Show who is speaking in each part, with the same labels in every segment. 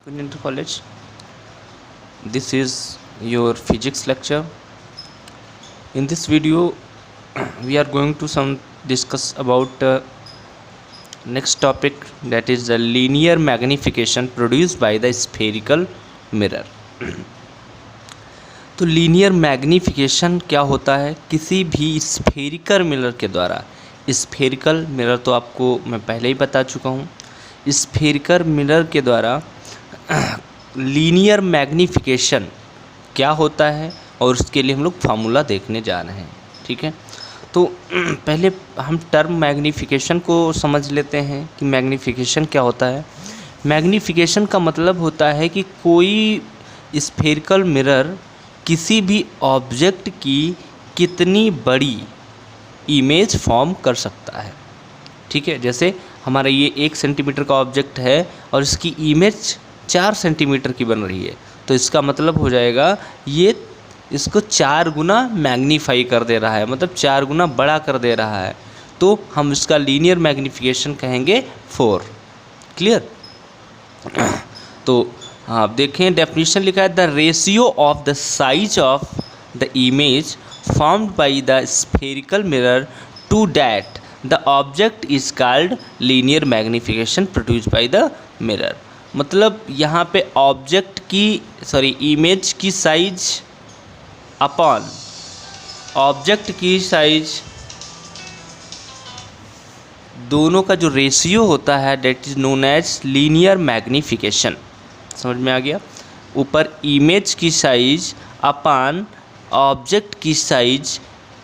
Speaker 1: Inter College. This is your physics lecture. In this video, we are going to discuss about next topic, that is the linear magnification produced by the spherical mirror. तो linear magnification क्या होता है? किसी भी spherical mirror के द्वारा, spherical mirror तो आपको मैं पहले ही बता चुका हूँ, स्फेरिकल मिरर के द्वारा लीनियर मैग्नीफिकेशन क्या होता है और उसके लिए हम लोग फार्मूला देखने जा रहे हैं। ठीक है, तो पहले हम टर्म मैग्नीफिकेशन को समझ लेते हैं कि मैग्नीफिकेशन क्या होता है। मैग्नीफिकेशन का मतलब होता है कि कोई स्फेरिकल मिरर किसी भी ऑब्जेक्ट की कितनी बड़ी इमेज फॉर्म कर सकता है। ठीक है, जैसे हमारा ये 1 सेंटीमीटर का ऑब्जेक्ट है और इसकी इमेज 4 सेंटीमीटर की बन रही है, तो इसका मतलब हो जाएगा ये इसको 4 गुना मैग्नीफाई कर दे रहा है, मतलब 4 गुना बड़ा कर दे रहा है, तो हम इसका लीनियर मैग्नीफिकेशन कहेंगे 4। क्लियर? तो आप देखें, डेफिनेशन लिखा है, the ratio of the size of the image formed by the spherical mirror to that the object is called linear magnification produced by the mirror. मतलब यहाँ पे ऑब्जेक्ट की इमेज की साइज अपॉन ऑब्जेक्ट की size, दोनों का जो ratio होता है that is known as linear magnification. समझ में आ गया? ऊपर इमेज की साइज अपॉन ऑब्जेक्ट की साइज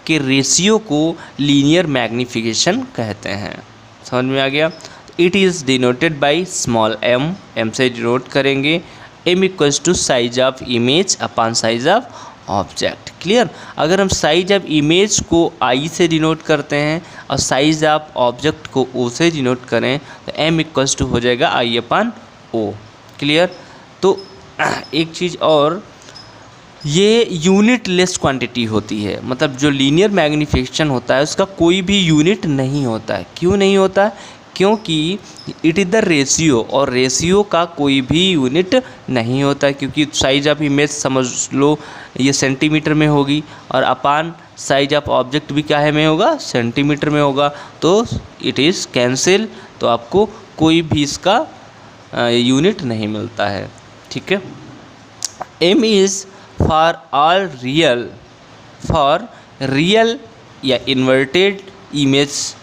Speaker 1: के रेशियो को लीनियर मैग्नीफिकेशन कहते हैं। समझ में आ गया? It is denoted by small m, m से डिनोट करेंगे, m equals to size of image upon size of object. Clear? अगर हम साइज ऑफ इमेज को i से डिनोट करते हैं और साइज ऑफ ऑब्जेक्ट को o से डिनोट करें तो m इक्वल्स टू हो जाएगा i अपॉन o। क्लियर? तो एक चीज़ और, ये यूनिट लेस क्वांटिटी होती है, मतलब जो लीनियर मैग्नीफिकेशन होता है उसका कोई भी यूनिट नहीं होता है। क्यों नहीं होता? क्योंकि इट इज़ द रेशियो, और रेशियो का कोई भी यूनिट नहीं होता है, क्योंकि साइज ऑफ इमेज समझ लो ये सेंटीमीटर में होगी और अपान साइज ऑफ ऑब्जेक्ट भी क्या है में होगा, सेंटीमीटर में होगा, तो इट इज़ कैंसिल, तो आपको कोई भी इसका यूनिट नहीं मिलता है। ठीक है, m is for all real, for real या इन्वर्टेड इमेज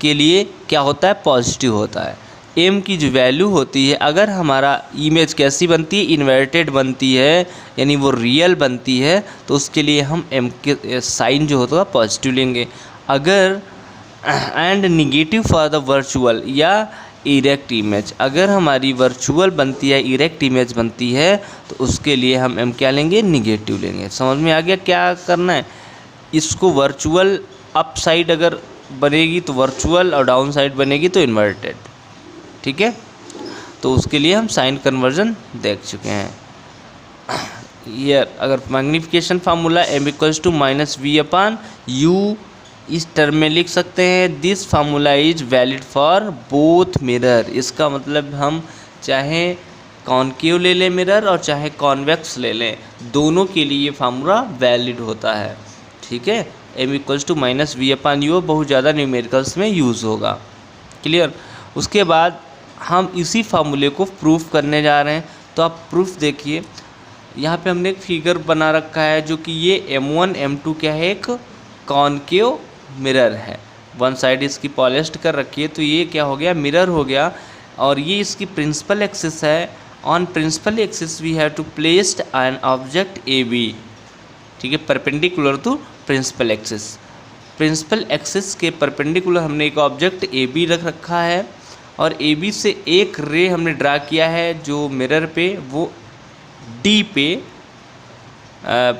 Speaker 1: के लिए क्या होता है, पॉजिटिव होता है। m की जो वैल्यू होती है, अगर हमारा इमेज कैसी बनती है, इन्वर्टेड बनती है, यानी वो रियल बनती है, तो उसके लिए हम m के साइन जो होता है पॉजिटिव लेंगे। अगर and negative for the virtual या इरेक्ट इमेज, अगर हमारी वर्चुअल बनती है, इरेक्ट इमेज बनती है, तो उसके लिए हम m क्या लेंगे, निगेटिव लेंगे। समझ में आ गया क्या करना है? इसको वर्चुअल अप साइड अगर बनेगी तो वर्चुअल और डाउन साइड बनेगी तो इन्वर्टेड। ठीक है, तो उसके लिए हम साइन कन्वर्जन देख चुके हैं। ये अगर magnification formula m equals to minus v upon u, इस टर्म में लिख सकते हैं, this formula is valid for both mirror. इसका मतलब हम चाहे कॉनकेव ले लें मिरर और चाहे कॉन्वेक्स ले लें, दोनों के लिए ये फार्मूला वैलिड होता है। ठीक है, m equals to minus v upon u बहुत ज़्यादा न्यूमेरिकल्स में यूज़ होगा। क्लियर? उसके बाद हम इसी फार्मूले को प्रूफ करने जा रहे हैं, तो आप प्रूफ देखिए, यहाँ पे हमने एक फिगर बना रखा है जो कि ये m1 m2 क्या है, एक कॉनकेव मिरर है, वन साइड इसकी पॉलिश्ड कर रखी है, तो ये क्या हो गया, मिरर हो गया, और ये इसकी प्रिंसिपल एक्सिस है। On principal axis we have to placed an object A B. ठीक है, perpendicular to principal axis, principal axis के परपेंडिकुलर हमने एक ऑब्जेक्ट ए बी रख रखा है, और ए बी से एक रे हमने ड्रा किया है जो मिरर पे वो डी पे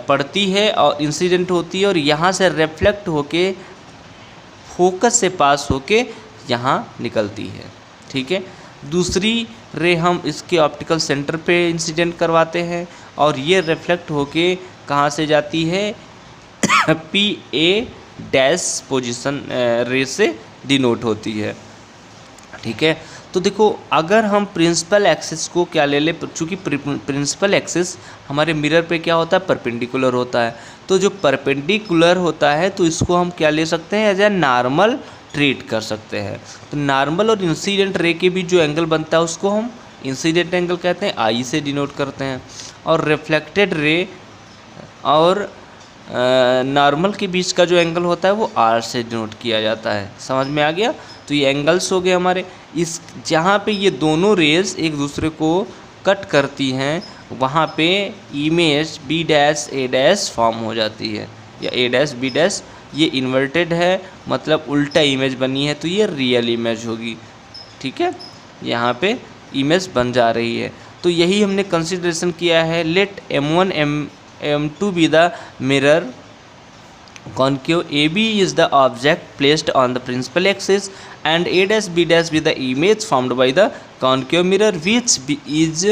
Speaker 1: पड़ती है और इंसिडेंट होती है, और यहाँ से रिफ्लेक्ट होके फोकस से पास होके यहाँ निकलती है। ठीक है, दूसरी रे हम इसके ऑप्टिकल सेंटर पे इंसिडेंट करवाते हैं, और ये रिफ्लेक्ट होके कहाँ से जाती है, पी ए डैश पोजीशन रे से डिनोट होती है। ठीक है, तो देखो अगर हम प्रिंसिपल एक्सिस को क्या ले ले, चूँकि प्रिंसिपल एक्सिस हमारे मिरर पे क्या होता है, परपेंडिकुलर होता है, तो जो परपेंडिकुलर होता है तो इसको हम क्या ले सकते हैं, एज ए नॉर्मल ट्रीट कर सकते हैं। तो नॉर्मल और इंसिडेंट रे के बीच जो एंगल बनता है उसको हम इंसिडेंट एंगल कहते हैं, आई से डिनोट करते हैं। और रिफ्लेक्टेड रे और नॉर्मल के बीच का जो एंगल होता है वो आर से डिनोट किया जाता है। समझ में आ गया? तो ये एंगल्स हो गए हमारे। इस जहाँ पे ये दोनों रेज एक दूसरे को कट करती हैं वहाँ पे image B dash A dash form हो जाती है, या ए डैश बी डैश। ये इन्वर्टेड है, मतलब उल्टा इमेज बनी है, तो ये रियल इमेज होगी। ठीक है, यहाँ पे इमेज बन जा रही है। तो यही हमने कंसिडरेशन किया है। Let M1 M2 be the mirror concave AB is the object placed on the principal axis and A dash B dash be the image formed by the concave mirror which is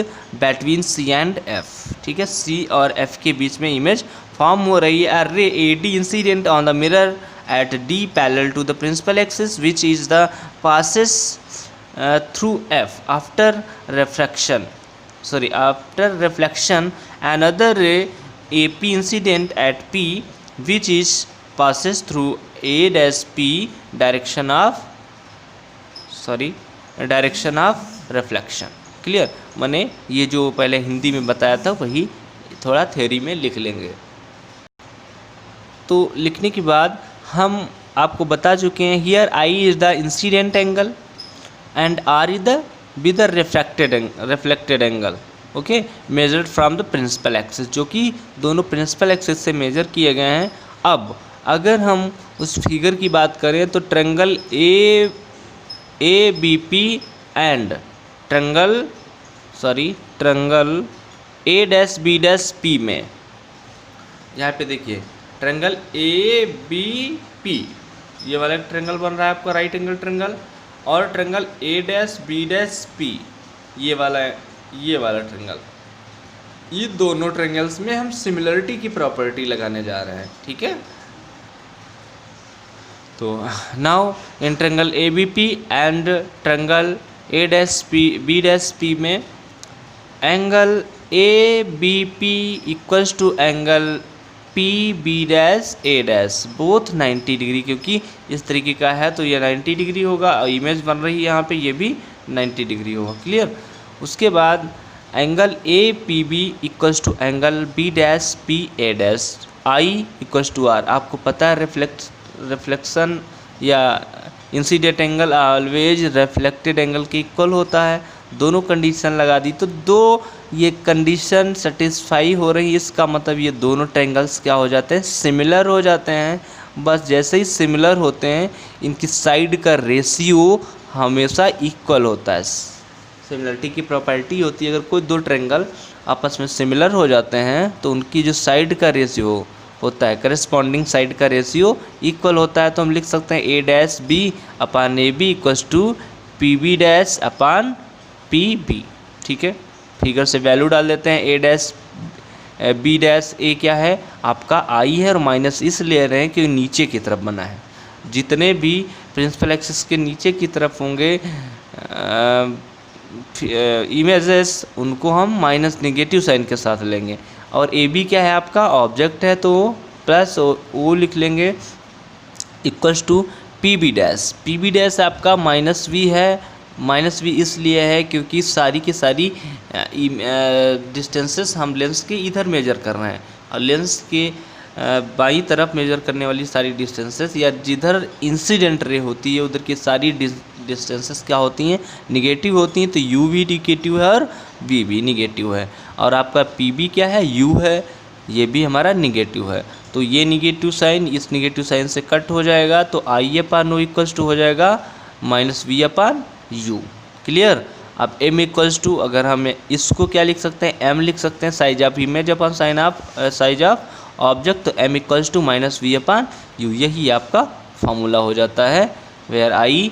Speaker 1: between C and F। ठीक है, C और F के बीच में image form हो रही है। रे AD incident on the mirror at D parallel to the principal axis which is the passes through F after reflection another ray AP incident at P which is passes through A dash P direction of reflection। Clear? मैंने ये जो पहले हिंदी में बताया था वही थोड़ा theory में लिख लेंगे। तो लिखने के बाद हम आपको बता चुके हैं here I is the incident angle and R is the reflected angle. Okay, measured from the principal axis, जो कि दोनों प्रिंसिपल एक्सिस से मेजर किए गए हैं। अब अगर हम उस फिगर की बात करें तो triangle A B P and triangle A dash B dash P में, यहाँ पे देखिए ट्रायंगल ए बी पी, ये वाला ट्रायंगल बन रहा है आपका राइट एंगल ट्रायंगल, और triangle A dash B dash P, ये वाला ट्रायंगल, ये दोनों ट्रायंगल्स में हम सिमिलरिटी की प्रॉपर्टी लगाने जा रहे हैं। ठीक है, तो now in triangle A B P and triangle A dash B dash P में angle A B P equals to angle P B dash A dash both 90 degree, क्योंकि इस तरीके का है तो ये 90 डिग्री होगा, और इमेज बन रही है यहाँ पे ये भी 90 डिग्री होगा। क्लियर? उसके बाद angle A P B equals to angle B dash P A dash I equals to R. आपको पता है रिफ्लेक्शन या incident angle always reflected angle के इक्वल होता है। दोनों कंडीशन लगा दी तो दो ये कंडीशन सेटिस्फाई हो रही है, इसका मतलब ये दोनों ट्रायंगल्स क्या हो जाते हैं, सिमिलर हो जाते हैं। बस जैसे ही सिमिलर होते हैं इनकी साइड का रेशियो हमेशा इक्वल होता है। सिमिलरिटी की प्रॉपर्टी होती है, अगर कोई दो ट्रायंगल आपस में सिमिलर हो जाते हैं तो उनकी जो साइड का रेशियो होता है, करस्पॉन्डिंग साइड का रेशियो इक्वल होता है। तो हम लिख सकते हैं A dash B upon A B equals to P B dash upon P B. ठीक है, फिगर से वैल्यू डाल देते हैं। A dash B dash A क्या है आपका आई है, और माइनस इसलिए रहे हैं कि नीचे की तरफ बना है। जितने भी प्रिंसिपल एक्सिस के नीचे की तरफ होंगे इमेजेस उनको हम माइनस नेगेटिव साइन के साथ लेंगे। और ए बी क्या है आपका ऑब्जेक्ट है तो प्लस ओ लिख लेंगे equals to P B dash. P B dash आपका माइनस वी है, माइनस वी इसलिए है क्योंकि सारी की सारी डिस्टेंसेस हम लेंस के इधर मेजर कर रहे हैं, और लेंस के बाईं तरफ मेजर करने वाली सारी डिस्टेंसेस या जिधर इंसिडेंट रे होती है उधर की सारी डिस्टेंसेस क्या होती हैं, निगेटिव होती हैं। तो यू भी निगेटिव है और वी भी निगेटिव है, और आपका पी बी क्या है यू है, ये भी हमारा निगेटिव है। तो ये निगेटिव साइन इस निगेटिव साइन से कट हो जाएगा, तो आई अपान ओ इक्वल्स टू हो जाएगा minus v upon u. Clear? अब m इक्वल्स टू अगर हम इसको क्या लिख सकते हैं, m लिख सकते हैं size of image upon size of object, तो m equals to minus v upon u. यही आपका फॉर्मूला हो जाता है, where i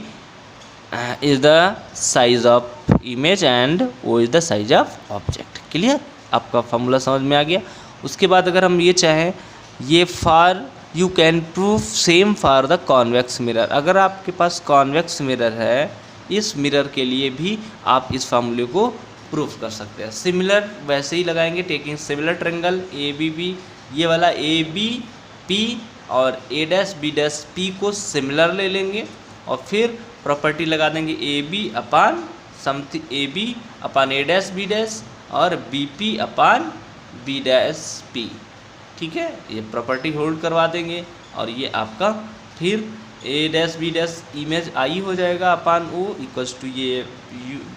Speaker 1: is the size of image and o is the size of object. Clear? आपका फॉर्मूला समझ में आ गया। उसके बाद अगर हम ये चाहें, ये for you can prove same for the convex mirror. अगर आपके पास कॉन्वेक्स मिरर है इस मिरर के लिए भी आप इस फार्मूले को प्रूफ कर सकते हैं। सिमिलर वैसे ही लगाएंगे, taking similar triangle A B B, ये वाला ए बी पी और A dash B dash P को सिमिलर ले लेंगे और फिर प्रॉपर्टी लगा देंगे A B upon something A B upon A dash B dash और B P upon B dash P. ठीक है, ये प्रॉपर्टी होल्ड करवा देंगे और ये आपका फिर ए dash B dash image I हो जाएगा अपान ओ इक्वल्स टू ये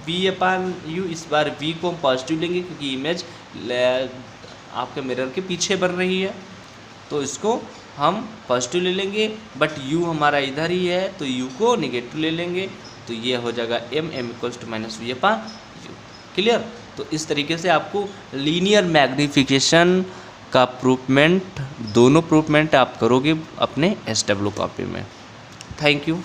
Speaker 1: वी अपान यू। इस बार वी को हम पॉजिटिव लेंगे क्योंकि इमेज आपके मिरर के पीछे बन रही है, तो इसको हम पॉजिटिव ले लेंगे, बट यू हमारा इधर ही है तो यू को निगेटिव ले लेंगे, तो ये हो जाएगा m equals to minus v upon u. Clear? तो इस तरीके से आपको लीनियर मैग्निफिकेशन का प्रूफमेंट, दोनों प्रूफमेंट आप करोगे अपने SW कॉपी में। Thank you.